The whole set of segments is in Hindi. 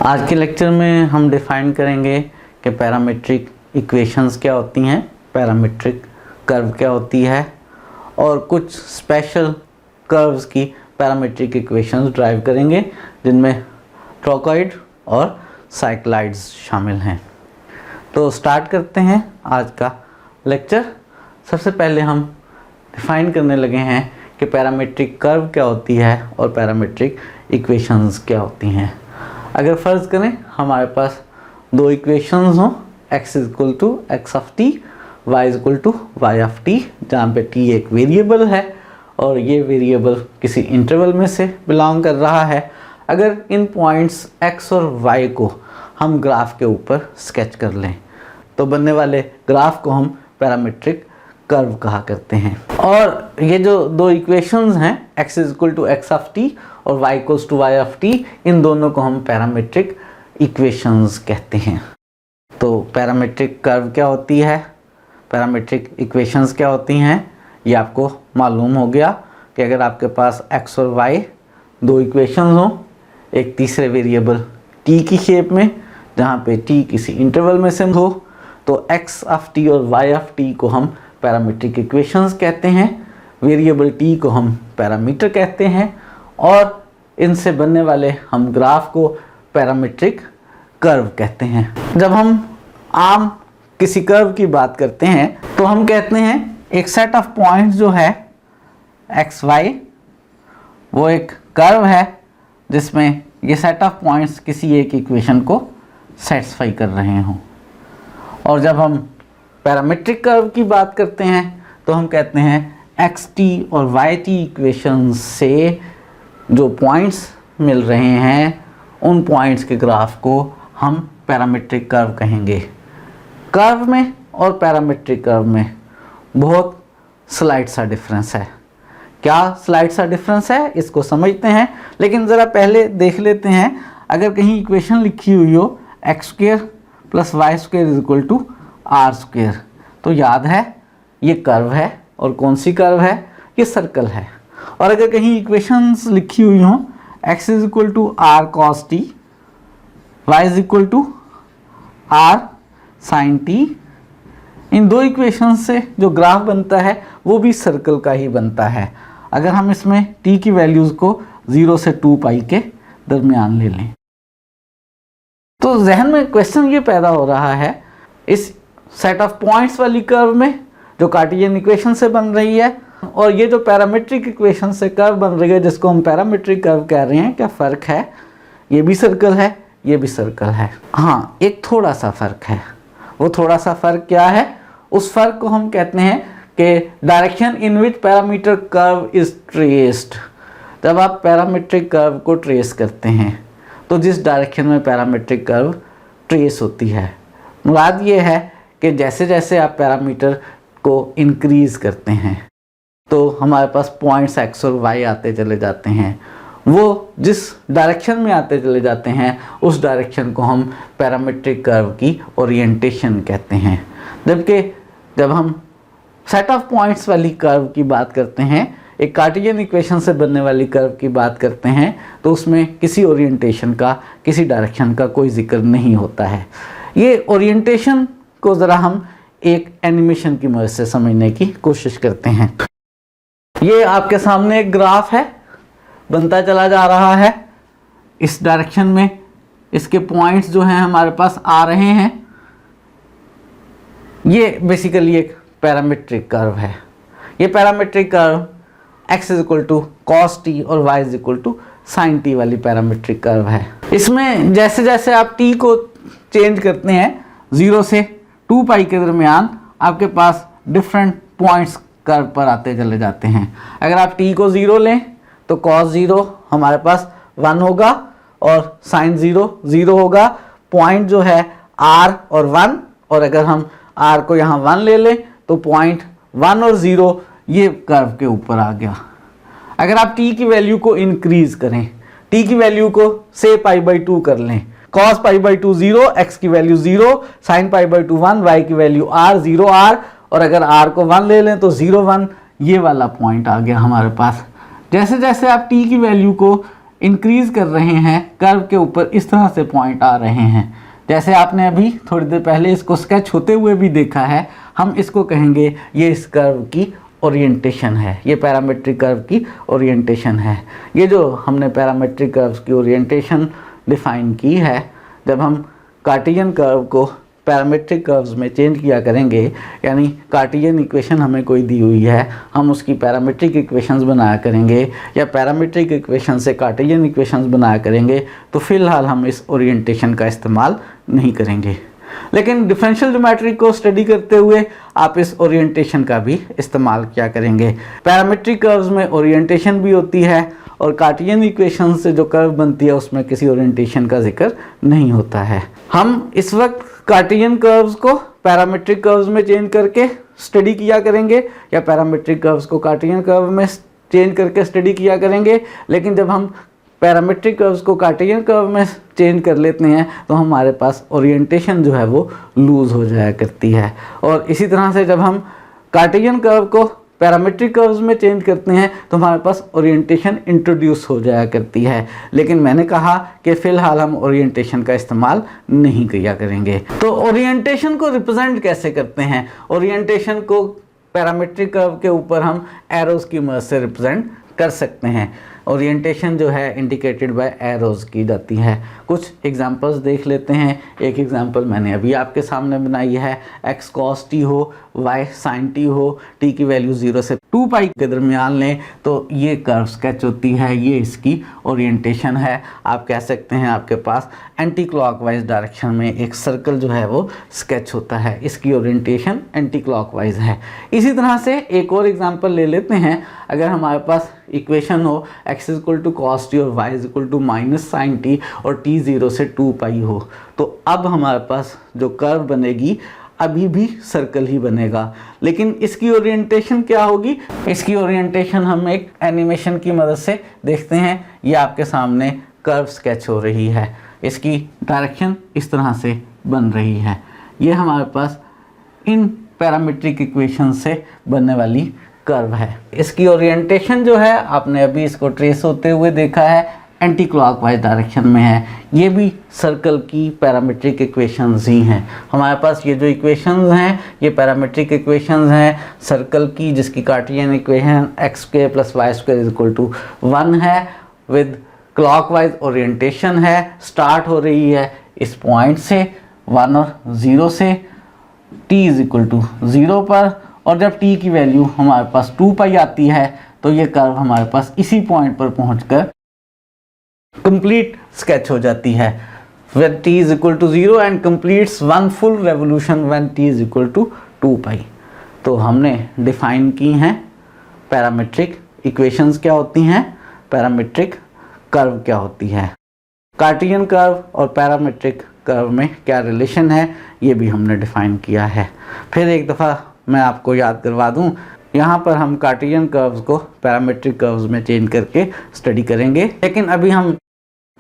आज के लेक्चर में हम डिफाइन करेंगे कि पैरामीट्रिक इक्वेशंस क्या होती हैं, पैरामीट्रिक कर्व क्या होती है और कुछ स्पेशल कर्व्स की पैरामीट्रिक इक्वेशंस ड्राइव करेंगे जिनमें ट्रोकॉइड और साइक्लॉइड्स शामिल हैं। तो स्टार्ट करते हैं आज का लेक्चर। सबसे पहले हम डिफाइन करने लगे हैं कि पैरामीट्रिक कर्व क्या होती है और पैरामीट्रिक इक्वेशंस क्या होती हैं। अगर फ़र्ज़ करें हमारे पास दो इक्वेशंस हों, x equal to X of T, y equal to Y of T, जहाँ पे t एक वेरिएबल है और ये वेरिएबल किसी इंटरवल में से बिलोंग कर रहा है। अगर इन पॉइंट्स x और y को हम ग्राफ के ऊपर स्केच कर लें तो बनने वाले ग्राफ को हम पैरामीट्रिक कर्व कहा करते हैं। और ये जो दो इक्वेशंस हैं x equal to X of T और y equals to Y of T, इन दोनों को हम पैरामीट्रिक इक्वेशंस कहते हैं। तो पैरामीट्रिक कर्व क्या होती है, पैरामीट्रिक इक्वेशंस क्या होती हैं, ये आपको मालूम हो गया कि अगर आपके पास x और y दो इक्वेशंस हों, एक तीसरे वेरिएबल t की शेप में जहाँ पे t किसी इंटरवल में से हो, तो x ऑफ t और y ऑफ t को हम पैरामीट्रिक इक्वेशंस कहते हैं, वेरिएबल t को हम पैरामीटर कहते हैं और इनसे बनने वाले हम ग्राफ को पैरामीट्रिक कर्व कहते हैं। जब हम आम किसी कर्व की बात करते हैं तो हम कहते हैं एक सेट ऑफ पॉइंट्स जो है एक्स वाई, वो एक कर्व है जिसमें ये सेट ऑफ पॉइंट्स किसी एक इक्वेशन को सेटिस्फाई कर रहे हों। और जब हम पैरामीट्रिक कर्व की बात करते हैं तो हम कहते हैं एक्स टी और वाई टी इक्वेशन से जो पॉइंट्स मिल रहे हैं उन पॉइंट्स के ग्राफ को हम पैरामीट्रिक कर्व कहेंगे। कर्व में और पैरामीट्रिक कर्व में बहुत स्लाइड सा डिफरेंस है। क्या स्लाइड सा डिफरेंस है इसको समझते हैं, लेकिन ज़रा पहले देख लेते हैं। अगर कहीं इक्वेशन लिखी हुई हो X square plus Y square is equal to R square, तो याद है ये कर्व है। और कौन सी कर्व है, ये सर्कल है। और अगर कहीं इक्वेशंस लिखी हुई हों x is equal to R cos T, y is equal to R sine T, इन दो इक्वेशंस से जो ग्राफ बनता है वो भी सर्कल का ही बनता है अगर हम इसमें t की वैल्यूज़ को 0 से 2 पाई के दरमियान ले लें। तो जहन में क्वेश्चन ये पैदा हो रहा है, इस सेट ऑफ पॉइंट्स वाली कर्व में जो कार्टेशियन इक्वेशन से बन रही है और ये जो पैरामीट्रिक इक्वेशन से कर्व बन रही है जिसको हम पैरामीट्रिक कर्व कह रहे हैं, क्या फ़र्क है? ये भी सर्कल है, ये भी सर्कल है। हाँ, एक थोड़ा सा फ़र्क है। वो थोड़ा सा फ़र्क क्या है? उस फ़र्क को हम कहते हैं कि direction in which parameter curve is traced. जब आप पैरामीट्रिक कर्व को ट्रेस करते हैं तो जिस डायरेक्शन में पैरामीट्रिक कर्व ट्रेस होती है, मुराद ये है कि जैसे जैसे आप पैरामीटर को इंक्रीज़ करते हैं तो हमारे पास पॉइंट्स x और y आते चले जाते हैं। वो जिस डायरेक्शन में आते चले जाते हैं उस डायरेक्शन को हम पैरामीट्रिक कर्व की ओरिएंटेशन कहते हैं। जबकि जब हम सेट ऑफ पॉइंट्स वाली कर्व की बात करते हैं, एक कार्टेशियन इक्वेशन से बनने वाली कर्व की बात करते हैं, तो उसमें किसी ओरिएंटेशन का, किसी डायरेक्शन का कोई जिक्र नहीं होता है। ये ओरिएंटेशन को ज़रा हम एक एनिमेशन की मदद से समझने की कोशिश करते हैं। ये आपके सामने एक ग्राफ है, बनता चला जा रहा है इस डायरेक्शन में। इसके पॉइंट्स जो हैं हमारे पास आ रहे हैं। ये बेसिकली एक पैरामीट्रिक कर्व है। ये parametric curve x is equal to cos T और y is equal to sine T वाली पैरामीट्रिक कर्व है। इसमें जैसे जैसे आप t को चेंज करते हैं 0 से 2 पाई के दरमियान, आपके पास डिफरेंट पॉइंट्स कर्व पर आते चले जाते हैं। अगर आप t को 0 लें तो cos 0 हमारे पास 1 होगा और sin 0 0 होगा। पॉइंट जो है r और 1, और अगर हम r को यहाँ 1 ले लें तो पॉइंट 1 और 0 ये कर्व के ऊपर आ गया। अगर आप t की वैल्यू को इंक्रीज करें, t की वैल्यू को से π/2 कर लें, cos π/2 0, x की वैल्यू 0, sin π/2 1, y की वैल्यू r 0 r, और अगर r को 1 ले लें तो 0 1, ये वाला पॉइंट आ गया हमारे पास। जैसे जैसे आप t की वैल्यू को इंक्रीज कर रहे हैं कर्व के ऊपर इस तरह से पॉइंट आ रहे हैं। जैसे आपने अभी थोड़ी देर पहले इसको स्केच होते हुए भी देखा है, हम इसको कहेंगे ये इस कर्व की ओरिएंटेशन है, ये पैरामेट्रिक कर्व की ओरिएंटेशन है। ये जो हमने पैरामेट्रिक कर्व की ओरिएंटेशन डिफाइन की है, जब हम कार्टेशियन कर्व को पैरामेट्रिक कर्व्स में चेंज किया करेंगे, यानी कार्टेशियन इक्वेशन हमें कोई दी हुई है, हम उसकी पैरामेट्रिक इक्वेशंस बनाया करेंगे या पैरामेट्रिक इक्वेशन से कार्टेशियन इक्वेशंस बनाया करेंगे, तो फिलहाल हम इस ओरिएंटेशन का इस्तेमाल नहीं करेंगे। लेकिन डिफरेंशियल ज्योमेट्री को स्टडी करते हुए आप इस ओरिएंटेशन का भी इस्तेमाल किया करेंगे। पैरामेट्रिक कर्व्स में ओरिएंटेशन भी होती है और कार्टेशियन इक्वेशन से जो कर्व बनती है उसमें किसी ओरिएंटेशन का जिक्र नहीं होता है। हम इस वक्त कार्टेशियन कर्व्स को पैरामेट्रिक कर्व्स में चेंज करके स्टडी किया करेंगे या पैरामेट्रिक कर्व्स को कार्टेशियन कर्व में चेंज करके स्टडी किया करेंगे। लेकिन जब हम पैरामेट्रिक कर्व्स को कार्टेशियन कर्व में चेंज कर लेते हैं तो हमारे पास ओरिएंटेशन जो है वो लूज़ हो जाया करती है। और इसी तरह से जब हम कार्टेशियन कर्व को पैरामेट्रिक कर्व्स में चेंज करते हैं तो हमारे पास ओरिएंटेशन इंट्रोड्यूस हो जाया करती है। लेकिन मैंने कहा कि फ़िलहाल हम ओरिएंटेशन का इस्तेमाल नहीं किया करेंगे। तो ओरिएंटेशन को रिप्रेजेंट कैसे करते हैं? ओरिएंटेशन को पैरामेट्रिक कर्व के ऊपर हम एरोज़ की मदद से रिप्रेजेंट कर सकते हैं। ओरिएंटेशन जो है इंडिकेटेड बाय एरोज़ की जाती है। कुछ एग्जांपल्स देख लेते हैं। एक एग्जांपल मैंने अभी आपके सामने बनाई है, x cos t हो, y sin t हो, t की वैल्यू 0 से 2 पाई के दरमियान लें तो ये कर्व स्केच होती है, ये इसकी ओरिएंटेशन है। आप कह सकते हैं आपके पास एंटी क्लॉकवाइज डायरेक्शन में एक सर्कल जो है वो स्केच होता है, इसकी ओरिएंटेशन एंटी क्लॉकवाइज है। इसी तरह से एक और एग्जांपल ले लेते हैं। अगर हमारे पास इक्वेशन हो x equal to cos T और y equal to minus sine T और t 0 से 2 पाई हो, तो अब हमारे पास जो कर्व बनेगी अभी भी सर्कल ही बनेगा, लेकिन इसकी ओरिएंटेशन क्या होगी? इसकी ओरिएंटेशन हम एक एनिमेशन की मदद से देखते हैं। ये आपके सामने कर्व स्केच हो रही है, इसकी डायरेक्शन इस तरह से बन रही है। ये हमारे पास इन पैरामेट्रिक इक्वेशन से बनने वाली कर्व है। इसकी ओरिएंटेशन जो है आपने अभी इसको ट्रेस होते हुए देखा है, एंटी क्लॉकवाइज डायरेक्शन में है। ये भी सर्कल की पैरामेट्रिक इक्वेशंस ही हैं। हमारे पास ये जो इक्वेशंस हैं ये पैरामेट्रिक इक्वेशंस हैं सर्कल की, जिसकी Cartesian equation x square plus Y square is equal to 1 है, विद क्लॉकवाइज ओरिएंटेशन है। स्टार्ट हो रही है इस पॉइंट से 1 और 0 से, t इज इक्वल टू 0 पर, और जब t की वैल्यू हमारे पास 2 पाई आती है तो ये कर्व हमारे पास इसी पॉइंट पर पहुंचकर कंप्लीट स्केच हो जाती है। when t is equal to 0 and completes one full revolution when t is equal to 2 पाई। तो हमने डिफाइन की हैं पैरामेट्रिक इक्वेशंस क्या होती हैं, पैरामेट्रिक कर्व क्या होती है, कार्टेशियन कर्व और पैरामेट्रिक कर्व में क्या रिलेशन है, ये भी हमने डिफाइन किया है। फिर एक दफ़ा मैं आपको याद करवा दूं, यहाँ पर हम कार्टेशियन कर्व्स को पैरामेट्रिक कर्व्स में चेंज करके स्टडी करेंगे। लेकिन अभी हम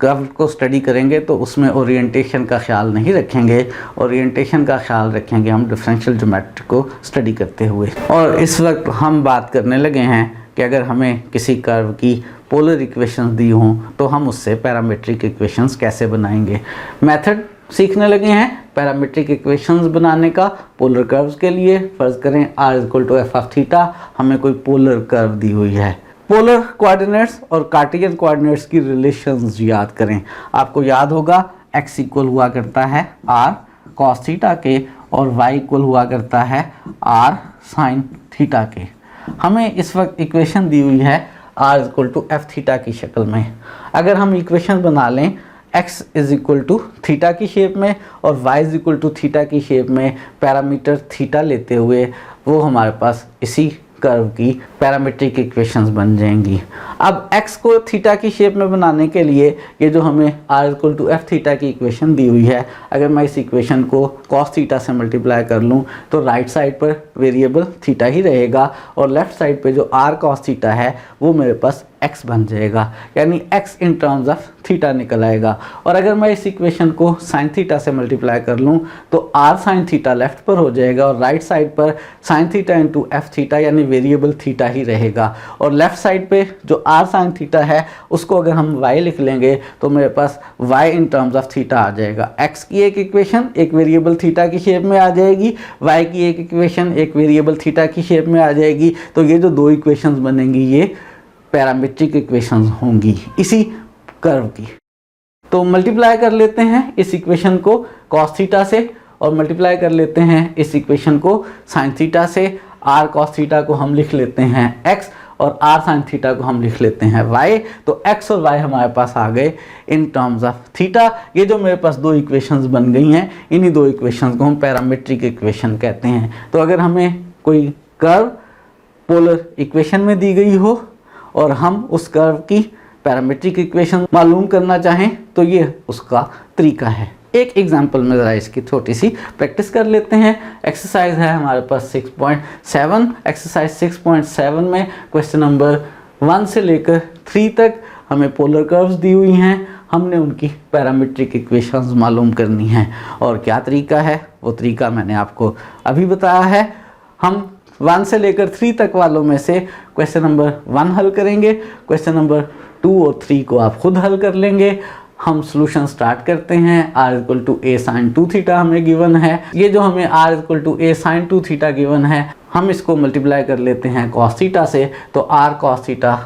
कर्व को स्टडी करेंगे तो उसमें ओरिएंटेशन का ख्याल नहीं रखेंगे, ओरिएंटेशन का ख्याल रखेंगे हम डिफरेंशियल ज्योमेट्री को स्टडी करते हुए। और इस वक्त हम बात करने लगे हैं कि अगर हमें किसी कर्व की पोलर इक्वेशंस दी हों तो हम उससे पैरामेट्रिक इक्वेशंस कैसे बनाएंगे। मेथड सीखने लगे हैं पैरामेट्रिक इक्वेशंस बनाने का पोलर कर्व्स के लिए। फ़र्ज़ करें r equal to F of theta, हमें कोई पोलर कर्व दी हुई है। पोलर कोऑर्डिनेट्स और कार्टेशियन कोऑर्डिनेट्स की रिलेशंस याद करें। आपको याद होगा x इक्वल हुआ करता है r cos थीटा के और y इक्वल हुआ करता है r sin थीटा के। हमें इस वक्त इक्वेशन दी हुई है r equal to F theta की शक्ल में। अगर हम इक्वेशन बना लें x is equal to theta की शेप में और y is equal to theta की शेप में, पैरामीटर थीटा लेते हुए, वो हमारे पास इसी कर्व की पैरामेट्रिक इक्वेशंस बन जाएंगी। अब x को थीटा की शेप में बनाने के लिए ये जो हमें r equal to F theta की इक्वेशन दी हुई है, अगर मैं इस इक्वेशन को cos थीटा से मल्टीप्लाई कर लूँ तो राइट साइड पर वेरिएबल थीटा ही रहेगा और लेफ्ट साइड पे जो r cos थीटा है वो मेरे पास x बन जाएगा, यानी x in terms of theta निकल आएगा। और अगर मैं इस इक्वेशन को साइन थीटा से मल्टीप्लाई कर लूँ तो r साइन थीटा लेफ्ट पर हो जाएगा और राइट साइड पर sine theta into F theta यानी वेरिएबल थीटा ही रहेगा। और लेफ्ट साइड पे जो r साइन थीटा है उसको अगर हम y लिख लेंगे तो मेरे पास y in terms of theta आ जाएगा। x की एक इक्वेशन एक वेरिएबल थीटा की शेप में आ जाएगी, y की एक इक्वेशन एक वेरिएबल थीटा की शेप में आ जाएगी। तो ये जो दो इक्वेशंस बनेंगी ये पैरामीट्रिक इक्वेशंस होंगी इसी कर्व की। तो मल्टीप्लाई कर लेते हैं इस इक्वेशन को cos थीटा से और मल्टीप्लाई कर लेते हैं इस इक्वेशन को sin थीटा से। r cos थीटा को हम लिख लेते हैं x और r sin थीटा को हम लिख लेते हैं y। तो x और y हमारे पास आ गए इन टर्म्स ऑफ थीटा। ये जो मेरे पास दो इक्वेशंस बन गई हैं इन्हीं दो इक्वेशंस को हम पैरामीट्रिक इक्वेशन कहते हैं। तो अगर हमें कोई कर्व पोलर इक्वेशन में दी गई हो और हम उस कर्व की पैरामीट्रिक इक्वेशन मालूम करना चाहें तो ये उसका तरीका है। एक एग्जांपल में ज़रा इसकी छोटी सी प्रैक्टिस कर लेते हैं। एक्सरसाइज है हमारे पास 6.7। एक्सरसाइज 6.7 में क्वेश्चन नंबर 1 से लेकर 3 तक हमें पोलर कर्व्स दी हुई हैं। हमने उनकी पैरामीट्रिक इक्वेशंस मालूम करनी हैं। और क्या तरीका है वो तरीका मैंने आपको अभी बताया है। हम 1 से लेकर 3 तक वालों में से क्वेश्चन नंबर 1 हल करेंगे, क्वेश्चन नंबर 2 और 3 को आप खुद हल कर लेंगे। हम सॉल्यूशन स्टार्ट करते हैं। r equal to a sin 2 theta हमें गिवन है। ये जो हमें r equal to a sin 2 theta given है हम इसको मल्टीप्लाई कर लेते हैं cos थीटा से। तो r cos theta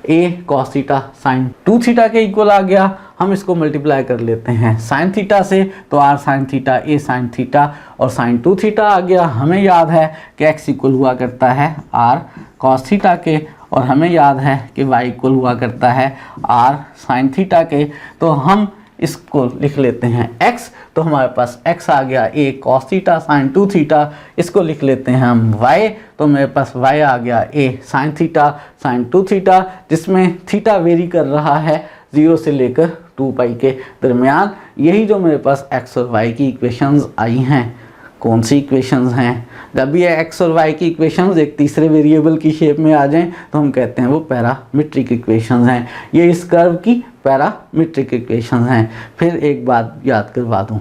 a cos theta sin 2 theta के इक्वल आ गया। हम इसको मल्टीप्लाई कर लेते हैं sin थीटा से तो r sin theta a sin theta और sin 2 थीटा आ गया। हमें याद है कि x इक्वल हुआ करता है r cos थीटा के और हमें याद है कि y इक्वल हुआ करता है r sin थीटा के। तो हम इसको लिख लेते हैं x। तो हमारे पास x आ गया a cos theta sin 2 theta. इसको लिख लेते हैं हम y। तो मेरे पास y आ गया a sin theta sin 2 theta जिसमें थीटा वेरी कर रहा है 0 से लेकर 2 पाई के दरमियान। यही जो मेरे पास x और y की इक्वेशंस आई हैं। कौन सी इक्वेशंस हैं? जब भी x और y की इक्वेशंस एक तीसरे वेरिएबल की शेप में आ जाएं तो हम कहते हैं वो पैरामीट्रिक इक्वेशंस हैं। ये इस कर्व की पैरामीट्रिक इक्वेशंस हैं। फिर एक बात याद करवा दूं,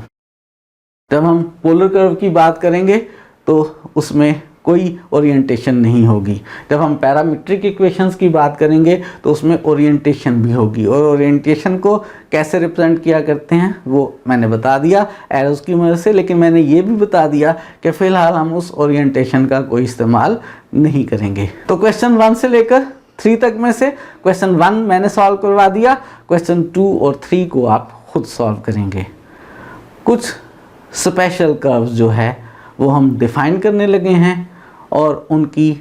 जब हम पोलर कर्व की बात करेंगे तो उसमें कोई ओरिएंटेशन नहीं होगी। जब हम पैरामीट्रिक इक्वेशंस की बात करेंगे तो उसमें ओरिएंटेशन भी होगी। और ओरिएंटेशन को कैसे रिप्रेजेंट किया करते हैं वो मैंने बता दिया एरोस की मदद से। लेकिन मैंने ये भी बता दिया कि फ़िलहाल हम उस ओरिएंटेशन का कोई इस्तेमाल नहीं करेंगे। तो क्वेश्चन 1 से लेकर 3 तक में से क्वेश्चन 1 मैंने सॉल्व करवा दिया। क्वेश्चन 2 और 3 को आप खुद सॉल्व करेंगे। कुछ स्पेशल कर्व्स जो है वो हम डिफ़ाइन करने लगे हैं और उनकी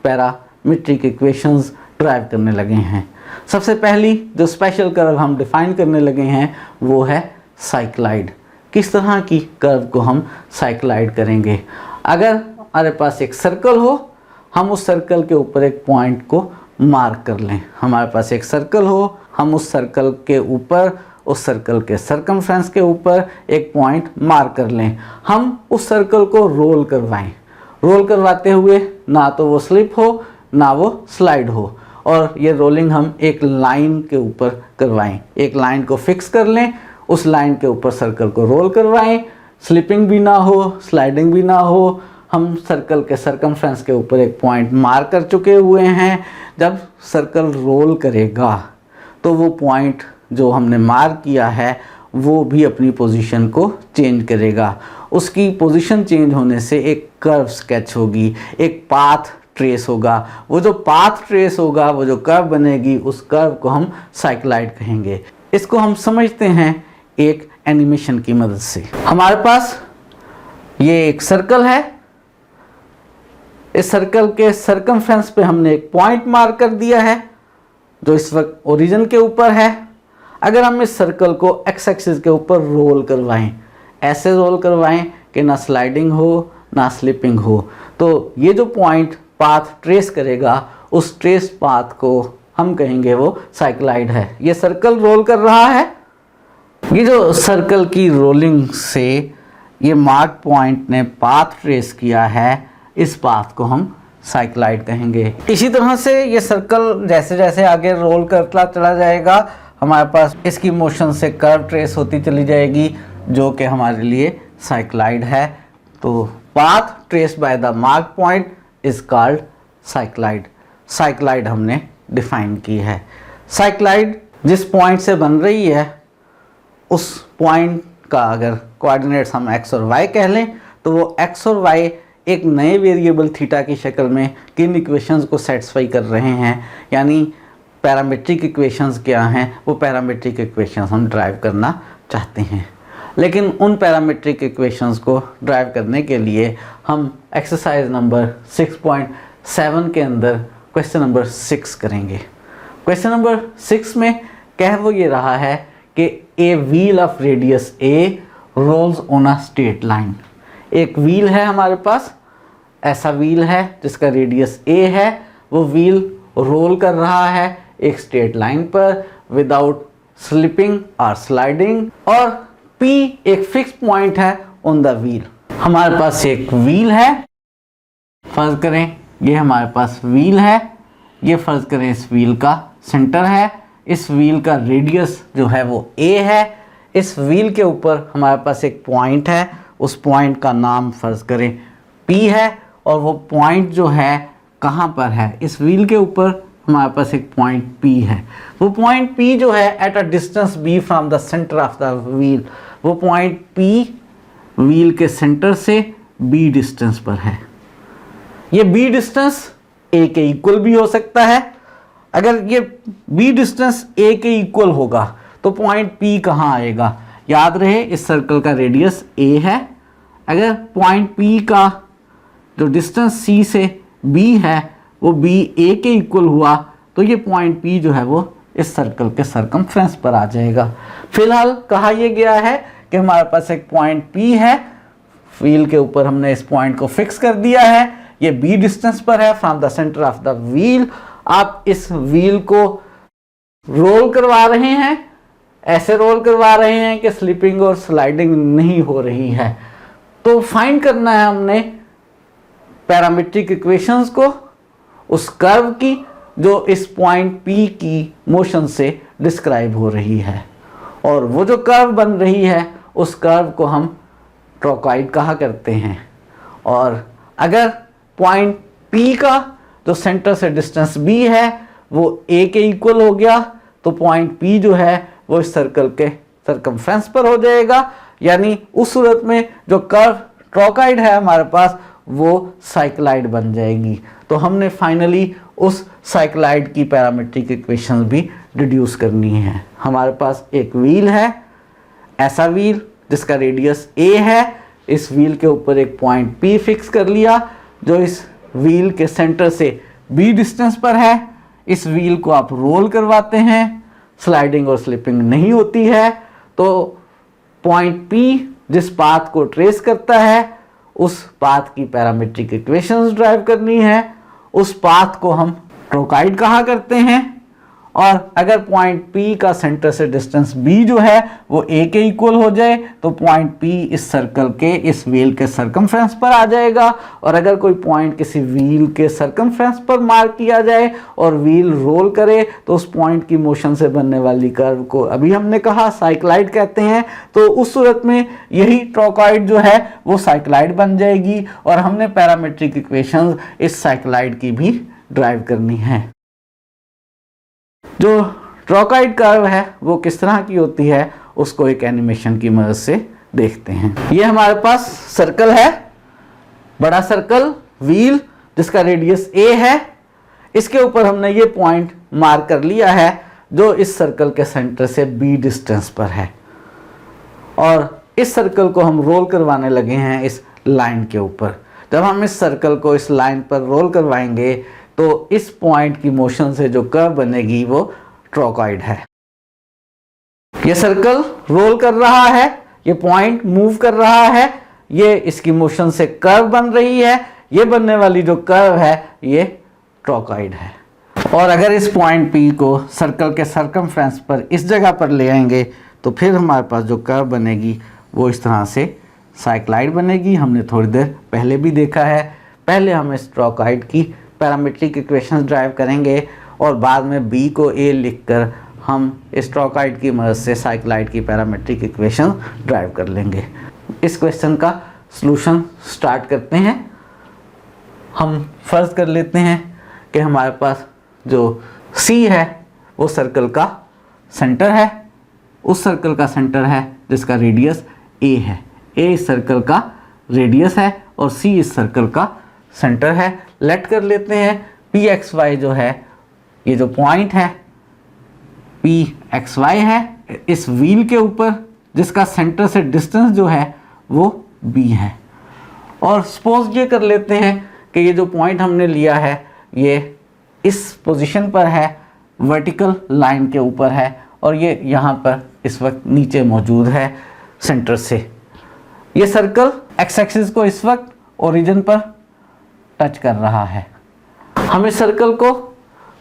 पैरामीट्रिक इक्वेशंस ड्राइव करने लगे हैं। सबसे पहली जो स्पेशल कर्व हम डिफ़ाइन करने लगे हैं वो है साइक्लाइड। किस तरह की कर्व को हम साइक्लाइड करेंगे? अगर हमारे पास एक सर्कल हो हम उस सर्कल के ऊपर एक पॉइंट को मार्क कर लें। हमारे पास एक सर्कल हो हम उस सर्कल के ऊपर उस सर्कल के सर्कमफ्रेंस के ऊपर एक पॉइंट मार्क कर लें। हम उस सर्कल को रोल करवाएं। रोल करवाते हुए ना तो वो स्लिप हो ना वो स्लाइड हो और ये रोलिंग हम एक लाइन के ऊपर करवाएं। एक लाइन को फिक्स कर लें, उस लाइन के ऊपर सर्कल को रोल करवाएं। स्लिपिंग भी ना हो स्लाइडिंग भी ना हो। हम सर्कल के सर्कमफ्रेंस के ऊपर एक पॉइंट मार्क कर चुके हुए हैं। जब सर्कल रोल करेगा तो वो पॉइंट जो हमने मार्क किया है वो भी अपनी पोजीशन को चेंज करेगा। उसकी पोजीशन चेंज होने से एक कर्व स्केच होगी, एक पाथ ट्रेस होगा। वो जो पाथ ट्रेस होगा वो जो कर्व बनेगी उस कर्व को हम साइक्लाइड कहेंगे। इसको हम समझते हैं एक एनिमेशन की मदद से। हमारे पास ये एक सर्कल है। इस सर्कल के सर्कमफ्रेंस पे हमने एक पॉइंट मार्क कर दिया है जो इस वक्त ओरिजिन के ऊपर है। अगर हम इस सर्कल को एक्स एक्सिस के ऊपर रोल करवाएं, ऐसे रोल करवाएं कि ना स्लाइडिंग हो ना स्लिपिंग हो, तो ये जो पॉइंट पाथ ट्रेस करेगा उस ट्रेस पाथ को हम कहेंगे वो साइक्लाइड है। ये सर्कल रोल कर रहा है। ये जो सर्कल की रोलिंग से ये मार्क पॉइंट ने पाथ ट्रेस किया है, इस पाथ को हम साइक्लाइड कहेंगे। इसी तरह से ये सर्कल जैसे जैसे आगे रोल करता चला जाएगा, हमारे पास इसकी मोशन से कर्व ट्रेस होती चली जाएगी, जो कि हमारे लिए साइक्लाइड है। तो path trace by the mark point is called cycloid. Cycloid हमने डिफाइन की है। साइक्लाइड जिस पॉइंट से बन रही है उस पॉइंट का अगर कोऑर्डिनेट्स हम x और y कह लें तो वो x और y एक नए वेरिएबल थीटा की शक्ल में किन इक्वेशंस को सेटिस्फाई कर रहे हैं, यानी पैरामीट्रिक इक्वेशंस क्या हैं, वो पैरामीट्रिक इक्वेशंस हम ड्राइव करना चाहते हैं। लेकिन उन पैरामीट्रिक इक्वेशंस को ड्राइव करने के लिए हम एक्सरसाइज नंबर 6.7 के अंदर क्वेश्चन नंबर 6 करेंगे। क्वेश्चन नंबर 6 में कह वो ये रहा है कि a wheel of radius a rolls on a straight line. एक व्हील है हमारे पास, ऐसा व्हील है जिसका रेडियस ए है, वो व्हील रोल कर रहा है एक स्ट्रेट लाइन पर विदाउट स्लिपिंग और स्लाइडिंग, और P एक फिक्स पॉइंट है ऑन द व्हील। हमारे पास एक व्हील है, फर्ज करें ये हमारे पास व्हील है, ये फर्ज करें इस व्हील का सेंटर है, इस व्हील का रेडियस जो है वो a है। इस व्हील के ऊपर हमारे पास एक पॉइंट है, उस पॉइंट का नाम फर्ज करें P है, और वो पॉइंट जो है कहाँ पर है, इस व्हील के ऊपर हमारे पास एक पॉइंट P है। वो पॉइंट P जो है at a distance B from the centre of the wheel, वो पॉइंट P व्हील के सेंटर से B डिस्टेंस पर है। ये B डिस्टेंस A के इक्वल भी हो सकता है। अगर ये B डिस्टेंस A के इक्वल होगा तो पॉइंट P कहाँ आएगा? याद रहे इस सर्कल का रेडियस A है। अगर पॉइंट P का जो डिस्टेंस C से B है वो B A के इक्वल हुआ तो ये पॉइंट P जो है वो इस सर्कल के सरकमफ्रेंस पर आ जाएगा। फिलहाल कहा यह गया है कि हमारे पास एक पॉइंट P है, व्हील के ऊपर हमने इस पॉइंट को फिक्स कर दिया है, ये B डिस्टेंस पर है from the centre of the wheel. आप इस व्हील को रोल करवा रहे हैं, ऐसे रोल करवा रहे हैं कि स्लिपिंग और स्लाइडिंग नहीं हो रही है। तो फाइंड करना है हमने पैरामीट्रिक इक्वेशंस को उस कर्व की जो इस पॉइंट P की मोशन से डिस्क्राइब हो रही है, और वो जो कर्व बन रही है उस कर्व को हम ट्रोकॉइड कहा करते हैं। और अगर पॉइंट P का जो सेंटर से डिस्टेंस B है वो A के इक्वल हो गया तो पॉइंट P जो है वो इस सर्कल के सरकमफ्रेंस पर हो जाएगा, यानी उस सूरत में जो कर्व ट्रोकॉइड है हमारे पास वो साइक्लाइड बन जाएगी। तो हमने फाइनली उस साइक्लाइड की पैरामीट्रिक इक्वेशन भी डिड्यूस करनी है। हमारे पास एक व्हील है, ऐसा व्हील जिसका रेडियस a है, इस व्हील के ऊपर एक पॉइंट P फिक्स कर लिया जो इस व्हील के सेंटर से B डिस्टेंस पर है। इस व्हील को आप रोल करवाते हैं, स्लाइडिंग और स्लिपिंग नहीं होती है, तो पॉइंट P जिस पाथ को ट्रेस करता है उस पाथ की पैरामीट्रिक इक्वेशंस ड्राइव करनी है। उस पाथ को हम ट्रोकॉइड कहा करते हैं, और अगर पॉइंट P का सेंटर से डिस्टेंस B जो है वो A के इक्वल हो जाए तो पॉइंट P इस सर्कल के इस व्हील के सरकमफ्रेंस पर आ जाएगा। और अगर कोई पॉइंट किसी व्हील के सरकमफ्रेंस पर मार्क किया जाए और व्हील रोल करे तो उस पॉइंट की मोशन से बनने वाली कर्व को अभी हमने कहा साइक्लाइड कहते हैं। तो उस सूरत में यही ट्रोकॉइड जो है वो साइक्लाइड बन जाएगी, और हमने पैरामीट्रिक इक्वेशंस इस साइक्लाइड की भी ड्राइव करनी है। जो ट्रोकॉइड कर्व है वो किस तरह की होती है उसको एक एनिमेशन की मदद से देखते हैं। ये हमारे पास सर्कल है, बड़ा सर्कल व्हील जिसका रेडियस a है, इसके ऊपर हमने ये पॉइंट मार्क कर लिया है जो इस सर्कल के सेंटर से B डिस्टेंस पर है, और इस सर्कल को हम रोल करवाने लगे हैं इस लाइन के ऊपर। जब हम इस सर्कल को इस लाइन पर रोल करवाएंगे तो इस पॉइंट की मोशन से जो कर्व बनेगी वो ट्रोकॉइड है। ये सर्कल रोल कर रहा है, ये पॉइंट मूव कर रहा है, ये इसकी मोशन से कर्व बन रही है, ये बनने वाली जो कर्व है ये ट्रोकॉइड है। और अगर इस पॉइंट P को सर्कल के सरकमफ्रेंस पर इस जगह पर ले आएंगे तो फिर हमारे पास जो कर्व बनेगी वो इस तरह से साइक्लाइड बनेगी। हमने थोड़ी देर पहले भी देखा है पहले हम स्ट्रोकाइड की पैरामीट्रिक इक्वेशंस ड्राइव करेंगे और बाद में बी को ए लिखकर हम स्ट्रोकाइड की मदद से साइक्लाइड की पैरामीट्रिक इक्वेशन ड्राइव कर लेंगे। इस क्वेश्चन का सॉल्यूशन स्टार्ट करते हैं। हम फर्ज कर लेते हैं कि हमारे पास जो सी है वो सर्कल का सेंटर है, उस सर्कल का सेंटर है जिसका रेडियस ए है। ए इस सर्कल का रेडियस है और सी इस सर्कल का सेंटर है। लेट कर लेते हैं पी एक्स वाई जो है, ये जो पॉइंट है पी एक्स वाई है इस व्हील के ऊपर, जिसका सेंटर से डिस्टेंस जो है वो बी है। और सपोज ये कर लेते हैं कि ये जो पॉइंट हमने लिया है ये इस पोजीशन पर है, वर्टिकल लाइन के ऊपर है और ये यहाँ पर इस वक्त नीचे मौजूद है सेंटर से। ये सर्कल एक्स एक्सिस को इस वक्त ओरिजिन पर टच कर रहा है। हम इस सर्कल को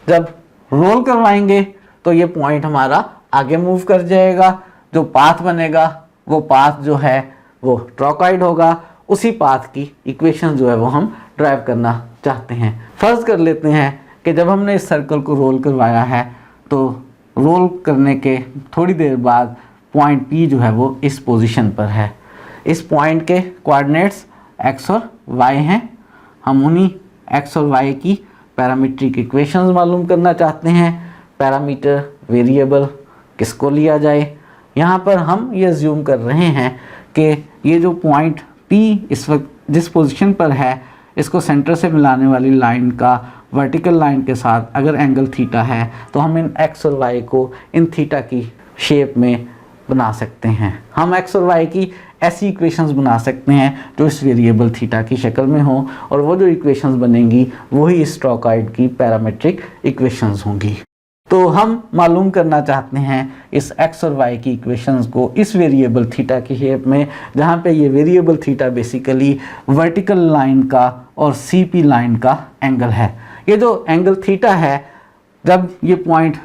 जब रोल करवाएंगे तो ये पॉइंट हमारा आगे मूव कर जाएगा। जो पाथ बनेगा वो पाथ जो है वो ट्रोकाइड होगा। उसी पाथ की इक्वेशन जो है वो हम ड्राइव करना चाहते हैं। फर्ज कर लेते हैं कि जब हमने इस सर्कल को रोल करवाया है तो रोल करने के थोड़ी देर बाद पॉइंट P जो है वो इस पोजीशन पर है। इस पॉइंट के कोऑर्डिनेट्स x और y हैं। हम उन्हीं x और y की पैरामीट्रिक इक्वेशंस मालूम करना चाहते हैं। पैरामीटर वेरिएबल किसको लिया जाए, यहाँ पर हम ये अज्यूम कर रहे हैं कि ये जो पॉइंट P इस वक्त जिस पोजीशन पर है इसको सेंटर से मिलाने वाली लाइन का वर्टिकल लाइन के साथ अगर एंगल थीटा है तो हम इन x और y को इन थीटा की शेप में बना सकते हैं। हम x और y की ऐसी इक्वेशंस बना सकते हैं जो इस वेरिएबल थीटा की शक्ल में हो और वो जो इक्वेशंस बनेंगी वही स्ट्रोकाइड की पैरामीट्रिक इक्वेशंस होंगी। तो हम मालूम करना चाहते हैं इस x और y की इक्वेशंस को इस वेरिएबल थीटा की शेप में, जहाँ पे ये variable theta basically vertical line का और CP लाइन का एंगल है। ये जो एंगल थीटा है, जब ये पॉइंट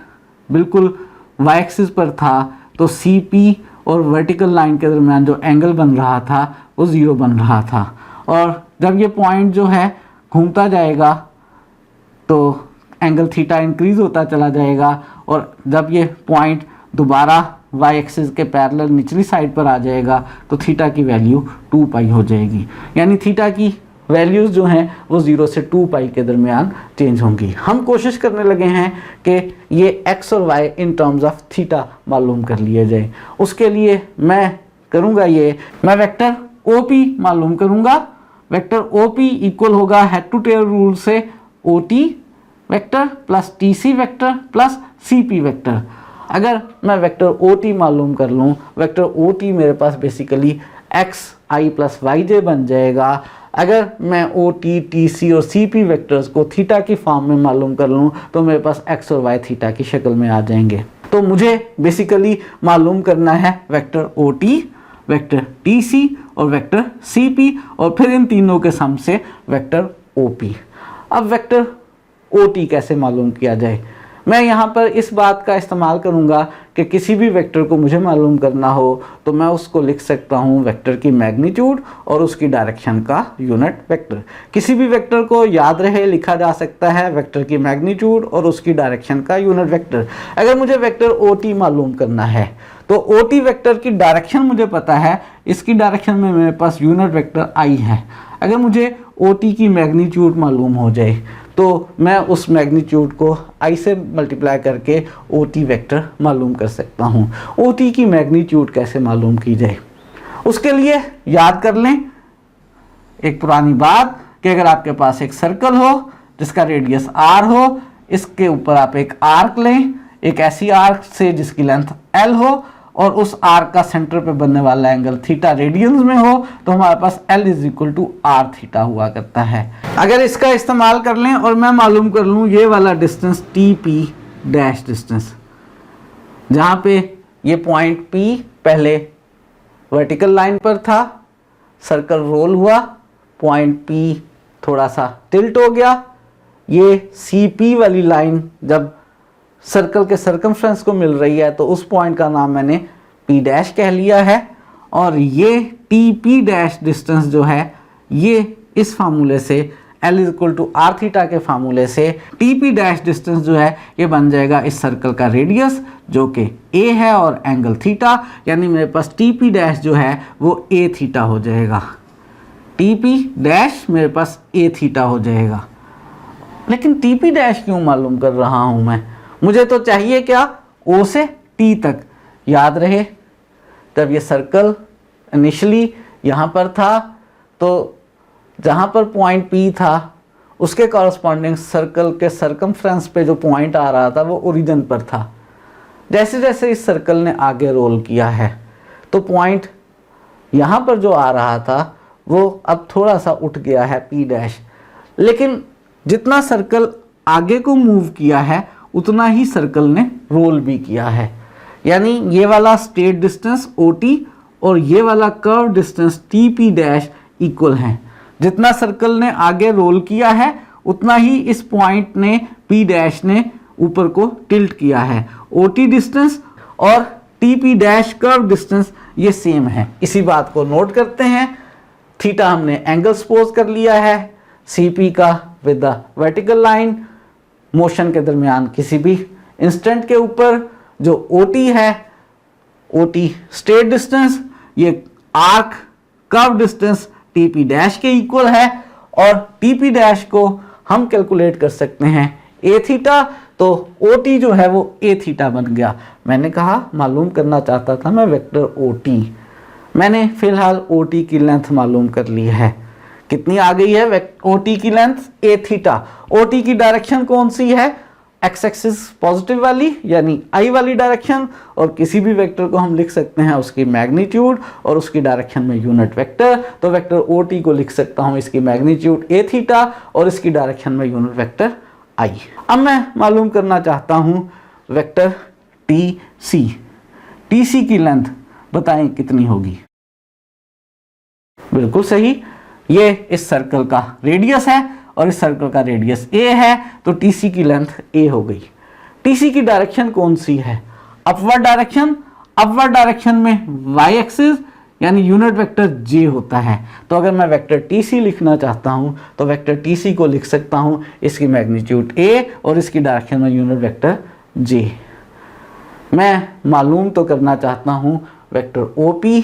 बिल्कुल y एक्सिस पर था तो CP और वर्टिकल लाइन के दरमियान जो एंगल बन रहा था वो 0 बन रहा था। और जब ये पॉइंट जो है घूमता जाएगा तो एंगल थीटा इंक्रीज़ होता चला जाएगा और जब ये पॉइंट दोबारा y एक्सिस के पैरेलल निचली साइड पर आ जाएगा तो थीटा की वैल्यू 2 पाई हो जाएगी। यानी थीटा की वैल्यूज़ जो हैं वो 0 से 2 पाई के दरमियान चेंज होंगी। हम कोशिश करने लगे हैं कि ये x और y in terms of theta मालूम कर लिया जाए। उसके लिए मैं करूँगा मैं वेक्टर OP मालूम करूँगा। वेक्टर OP इक्वल होगा हेड टू टेल रूल से OT vector plus TC vector plus CP vector. अगर मैं वेक्टर OT मालूम कर लूँ, वेक्टर OT मेरे पास बेसिकली xi प्लस yj बन जाएगा। अगर मैं OT, TC और CP वेक्टर्स को थीटा की फॉर्म में मालूम कर लूँ तो मेरे पास x और y थीटा की शक्ल में आ जाएंगे। तो मुझे बेसिकली मालूम करना है वेक्टर OT, वेक्टर TC और वेक्टर CP और फिर इन तीनों के सम से वेक्टर OP। अब वेक्टर OT कैसे मालूम किया जाए? मैं यहाँ पर इस बात का इस्तेमाल करूँगा कि किसी भी वेक्टर को मुझे मालूम करना हो तो मैं उसको लिख सकता हूँ वेक्टर की मैग्नीट्यूड और उसकी डायरेक्शन का यूनिट वेक्टर। किसी भी वेक्टर को याद रहे लिखा जा सकता है वेक्टर की मैग्नीट्यूड और उसकी डायरेक्शन का यूनिट वेक्टर। अगर मुझे वेक्टर OT मालूम करना है तो OT वेक्टर की डायरेक्शन मुझे पता है, इसकी डायरेक्शन में मेरे पास यूनिट वेक्टर I है। अगर मुझे OT की मैग्नीट्यूड मालूम हो जाए तो मैं उस मैग्नीट्यूड को I से मल्टीप्लाई करके OT वेक्टर मालूम कर सकता हूँ। OT की मैग्नीट्यूड कैसे मालूम की जाए, उसके लिए याद कर लें एक पुरानी बात कि अगर आपके पास एक सर्कल हो जिसका रेडियस r हो, इसके ऊपर आप एक आर्क लें, एक ऐसी आर्क से जिसकी लेंथ l हो और उस आर्क का सेंटर पे बनने वाला एंगल थीटा रेडियंस में हो तो हमारे पास L is equal to r theta हुआ करता है। अगर इसका इस्तेमाल कर लें और मैं मालूम कर लूँ ये वाला डिस्टेंस TP डैश डिस्टेंस, जहाँ पे ये पॉइंट P पहले वर्टिकल लाइन पर था, सर्कल रोल हुआ, पॉइंट P थोड़ा सा टिल्ट हो गया, ये CP वाली लाइन जब सर्कल के सर्कमफ्रेंस को मिल रही है तो उस पॉइंट का नाम मैंने P डैश कह लिया है। और ये TP डैश डिस्टेंस जो है ये इस फार्मूले से L is equal to R theta के फार्मूले से टी पी डैश डिस्टेंस जो है ये बन जाएगा इस सर्कल का रेडियस जो कि a है और एंगल थीटा, यानी मेरे पास टी पी डैश जो है वो a थीटा हो जाएगा। टी पी डैश मेरे पास a थीटा हो जाएगा। लेकिन टी पी डैश क्यों मालूम कर रहा हूँ मैं? मुझे तो चाहिए क्या, O से T तक। याद रहे जब ये सर्कल इनिशियली यहाँ पर था तो जहाँ पर पॉइंट P था उसके कॉरस्पॉन्डिंग सर्कल के सर्कमफ्रेंस पे जो पॉइंट आ रहा था वो ओरिजिन पर था। जैसे जैसे इस सर्कल ने आगे रोल किया है तो पॉइंट यहाँ पर जो आ रहा था वो अब थोड़ा सा उठ गया है P डैश, लेकिन जितना सर्कल आगे को मूव किया है उतना ही सर्कल ने रोल भी किया है। यानी ये वाला स्टेट डिस्टेंस OT और ये वाला curve distance TP dash equal हैं। जितना सर्कल ने आगे रोल किया है उतना ही इस पॉइंट ने P डैश ने ऊपर को टिल्ट किया है। OT डिस्टेंस और TP डैश कर्व डिस्टेंस ये सेम है। इसी बात को नोट करते हैं। थीटा हमने एंगल सपोज कर लिया है CP का with the vertical line, motion के दरमियान किसी भी इंस्टेंट के ऊपर जो OT है, OT स्टेट डिस्टेंस, ये arc curve distance TP dash के इक्वल है और TP डैश को हम कैलकुलेट कर सकते हैं A थीटा, तो OT जो है वो A थीटा बन गया। मैंने कहा मालूम करना चाहता था मैं वेक्टर OT, मैंने फिलहाल OT की लेंथ मालूम कर ली है। कितनी आ गई है OT की लेंथ? A theta. OT की डायरेक्शन कौन सी है? एक्स एक्सिस पॉजिटिव वाली यानी I वाली डायरेक्शन, और किसी भी वेक्टर को हम लिख सकते हैं उसकी मैग्नीट्यूड और उसकी डायरेक्शन में यूनिट वेक्टर। तो वेक्टर OT को लिख सकता हूं इसकी मैग्नीट्यूड A थीटा और इसकी डायरेक्शन में यूनिट वेक्टर I। अब मैं मालूम करना चाहता हूं वेक्टर TC। TC की लेंथ बताएं कितनी होगी? बिल्कुल सही, ये इस सर्कल का रेडियस है और इस सर्कल का रेडियस a है, तो TC की लेंथ a हो गई। TC की डायरेक्शन कौन सी है? Upward direction. अपवर्ड डायरेक्शन में y एक्सिस यानी यूनिट वेक्टर j होता है। तो अगर मैं वेक्टर TC लिखना चाहता हूं तो वेक्टर TC को लिख सकता हूं इसकी मैग्नीट्यूड a और इसकी डायरेक्शन में यूनिट वेक्टर j। मैं मालूम तो करना चाहता हूं वेक्टर OP,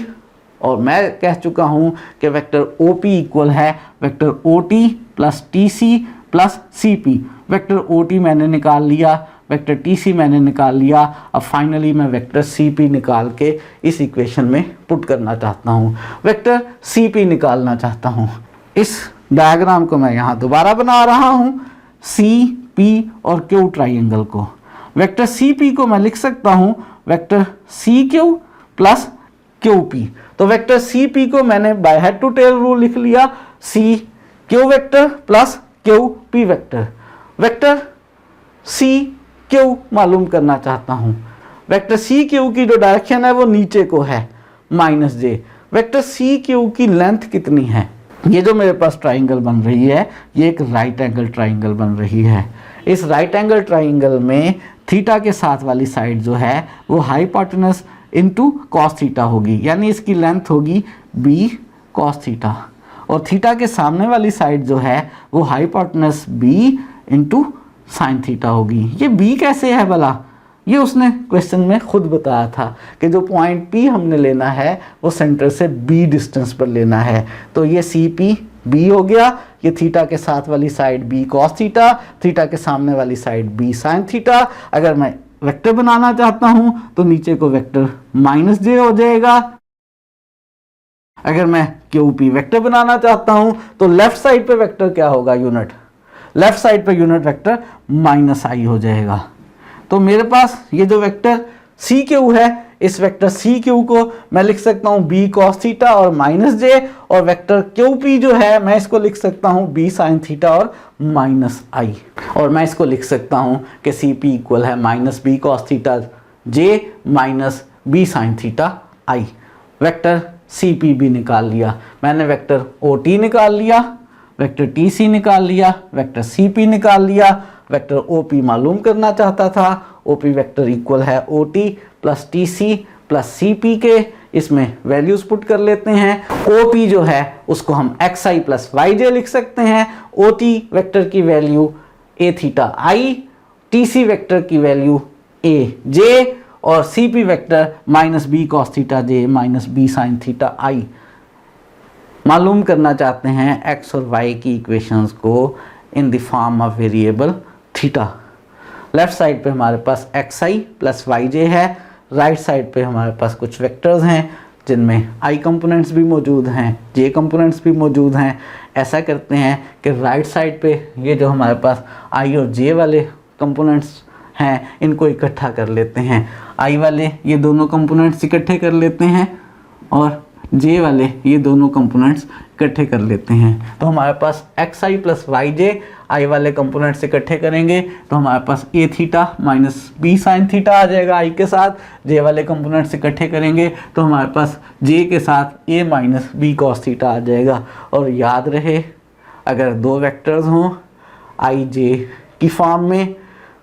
और मैं कह चुका हूं कि वेक्टर OP इक्वल है vector OT plus TC plus CP। Vector OT मैंने निकाल लिया, वेक्टर TC मैंने निकाल लिया। अब फाइनली मैं वेक्टर CP निकाल के इस इक्वेशन में पुट करना चाहता हूं। वेक्टर CP निकालना चाहता हूं। इस डायग्राम को मैं यहाँ दोबारा बना रहा हूं, CP और Q ट्राइंगल को। वेक्टर CP को मैं लिख सकता हूं वेक्टर CQ प्लस QP। तो वेक्टर CP को मैंने by head to tail rule लिख लिया, CQ vector plus QP vector. Vector CQ मालूम करना चाहता हूं। वेक्टर CQ की जो डायरेक्शन है वो नीचे को है -j। वेक्टर CQ की लेंथ कितनी है? ये जो मेरे पास ट्राइंगल बन रही है ये एक राइट एंगल ट्राइंगल बन रही है। इस राइट एंगल ट्राइंगल में थीटा के साथ वाली साइड जो है वो हाइपोटेनस इनटू कॉस थीटा होगी, यानी इसकी लेंथ होगी b कॉस थीटा, और थीटा के सामने वाली साइड जो है वो hypotenuse b into sine theta होगी। ये b कैसे है भला? ये उसने क्वेश्चन में खुद बताया था कि जो पॉइंट P हमने लेना है वो सेंटर से b डिस्टेंस पर लेना है। तो ये CP b हो गया, ये थीटा के साथ वाली side b cos theta, theta के सामने वाली साइड b साइन थीटा। अगर मैं वेक्टर बनाना चाहता हूं तो नीचे को वेक्टर -j हो जाएगा। अगर मैं QP वेक्टर बनाना चाहता हूं तो लेफ्ट साइड पे वेक्टर क्या होगा? यूनिट। लेफ्ट साइड पे यूनिट वेक्टर -i हो जाएगा। तो मेरे पास ये जो वेक्टर CQ है, इस वेक्टर CQ को मैं लिख सकता हूं b cos थीटा और -j, और वेक्टर QP जो है मैं इसको लिख सकता हूं b sin थीटा और -i, और मैं इसको लिख सकता हूं कि CP इक्वल है -b cos theta j -b sin theta i। Vector CP भी निकाल लिया मैंने, वेक्टर OT निकाल लिया, वेक्टर TC निकाल लिया, वेक्टर CP निकाल लिया, वेक्टर OP मालूम करना चाहता था। OP वेक्टर इक्वल है OT plus TC plus CP के, इसमें वैल्यूज पुट कर लेते हैं। OP जो है उसको हम xi प्लस yj लिख सकते हैं। OT वेक्टर की value a theta i, TC vector की वैल्यू a j और CP vector minus b cos theta j minus b sin theta i। मालूम करना चाहते हैं x और y की इक्वेशंस को in the form of variable theta. Left side पे हमारे पास xi प्लस yj है, राइट साइड पे हमारे पास कुछ वेक्टर्स हैं जिनमें i कंपोनेंट्स भी मौजूद हैं, j कंपोनेंट्स भी मौजूद हैं। ऐसा करते हैं कि राइट साइड पे ये जो हमारे पास i और j वाले कंपोनेंट्स हैं इनको इकट्ठा कर लेते हैं। i वाले ये दोनों कंपोनेंट्स इकट्ठे कर लेते हैं और j वाले ये दोनों कंपोनेंट्स इकट्ठे कर लेते हैं। तो हमारे पास xi प्लस yj i वाले कंपोनेंट्स इकट्ठे करेंगे तो हमारे पास a theta minus b sine theta आ जाएगा i के साथ। j वाले कंपोनेंट्स इकट्ठे करेंगे तो हमारे पास j के साथ a minus b cos theta आ जाएगा। और याद रहे अगर दो वेक्टर्स हों i j की फॉर्म में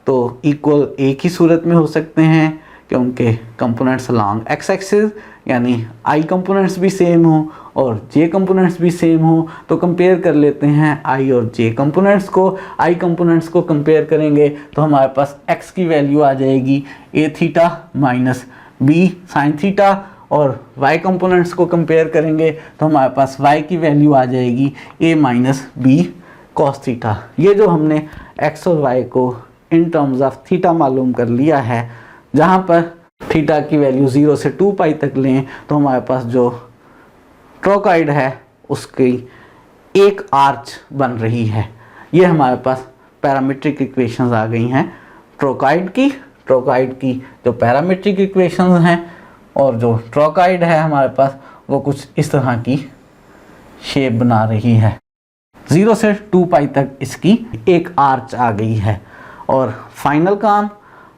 तो इक्वल एक ही सूरत में हो सकते हैं कि उनके कंपोनेंट्स अलॉन्ग x एक्सिस यानी i कंपोनेंट्स भी सेम हो और j कंपोनेंट्स भी सेम हो। तो कंपेयर कर लेते हैं i और j कंपोनेंट्स को। i कंपोनेंट्स को कंपेयर करेंगे तो हमारे पास x की वैल्यू आ जाएगी a theta minus b sine theta और y कंपोनेंट्स को कंपेयर करेंगे तो हमारे पास y की वैल्यू आ जाएगी a minus b cos theta. ये जो हमने x और y को इन टर्म्स ऑफ थीटा मालूम कर लिया है, जहाँ पर थीटा की वैल्यू 0 से 2 पाई तक लें तो हमारे पास जो ट्रोकाइड है उसकी एक आर्च बन रही है। ये हमारे पास पैरामीट्रिक इक्वेशंस आ गई हैं ट्रोकाइड की जो पैरामीट्रिक इक्वेशंस हैं और जो ट्रोकाइड है हमारे पास वो कुछ इस तरह की शेप बना रही है। 0 से 2 पाई तक इसकी एक आर्च आ गई है। और फाइनल काम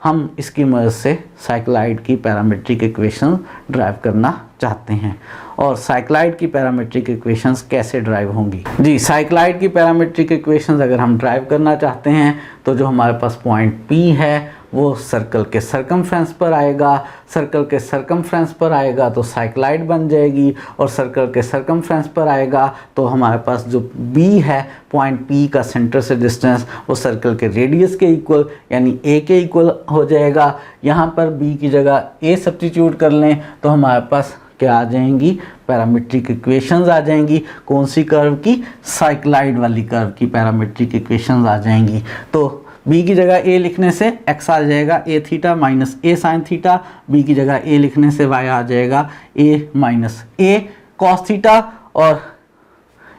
हम इसकी मदद से साइक्लाइड की पैरामीट्रिक इक्वेशंस ड्राइव करना चाहते हैं। और साइक्लाइड की पैरामीट्रिक इक्वेशंस कैसे ड्राइव होंगी? जी, साइक्लाइड की पैरामीट्रिक इक्वेशंस अगर हम ड्राइव करना चाहते हैं तो जो हमारे पास पॉइंट P है वो सर्कल के सरकमफ्रेंस पर आएगा। सर्कल के सरकमफ्रेंस पर आएगा तो साइक्लाइड बन जाएगी और सर्कल के सरकमफ्रेंस पर आएगा तो हमारे पास जो B है पॉइंट P का सेंटर से डिस्टेंस वो सर्कल के रेडियस के इक्वल यानी A के इक्वल हो जाएगा। यहाँ पर B की जगह A सब्स्टिट्यूट कर लें तो हमारे पास क्या आ जाएंगी? पैरामीट्रिक इक्वेशंस आ जाएंगी। कौन सी कर्व की? साइक्लाइड वाली कर्व की पैरामीट्रिक इक्वेशंस आ जाएंगी। तो b की जगह a लिखने से x आ जाएगा a theta minus a sine theta. b की जगह a लिखने से y आ जाएगा a minus a cos theta. और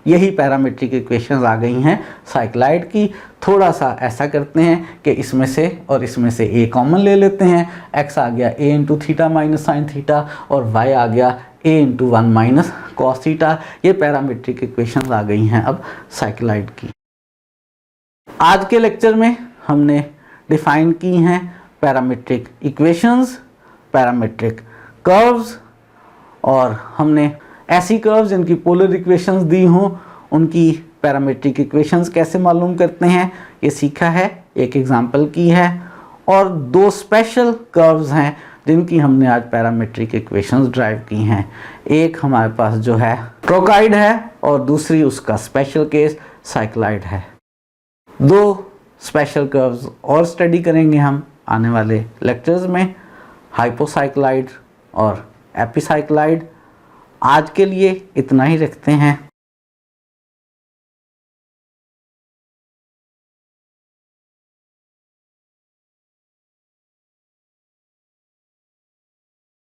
यही पैरामीट्रिक इक्वेशंस आ गई हैं साइक्लाइड की। थोड़ा सा ऐसा करते हैं कि इसमें से और इसमें से a कॉमन ले लेते हैं। x आ गया a into theta minus sine theta और y आ गया a into 1 minus cos theta. ये पैरामीट्रिक इक्वेशंस आ गई हैं अब साइक्लाइड की। आज के लेक्चर में हमने डिफाइन की हैं पैरामीट्रिक इक्वेशंस, पैरामीट्रिक कर्व्स और हमने ऐसी कर्व्स जिनकी पोलर इक्वेशंस दी हों उनकी पैरामीट्रिक इक्वेशंस कैसे मालूम करते हैं ये सीखा है, एक एग्जांपल की है। और दो स्पेशल कर्व्स हैं जिनकी हमने आज पैरामीट्रिक इक्वेशंस ड्राइव की हैं। एक हमारे पास जो है ट्रोकाइड है और दूसरी उसका स्पेशल केस साइक्लाइड है। दो स्पेशल कर्व्स और स्टडी करेंगे हम आने वाले लेक्चर्स में, हाइपोसाइक्लाइड और एपिसाइक्लाइड। आज के लिए इतना ही रखते हैं।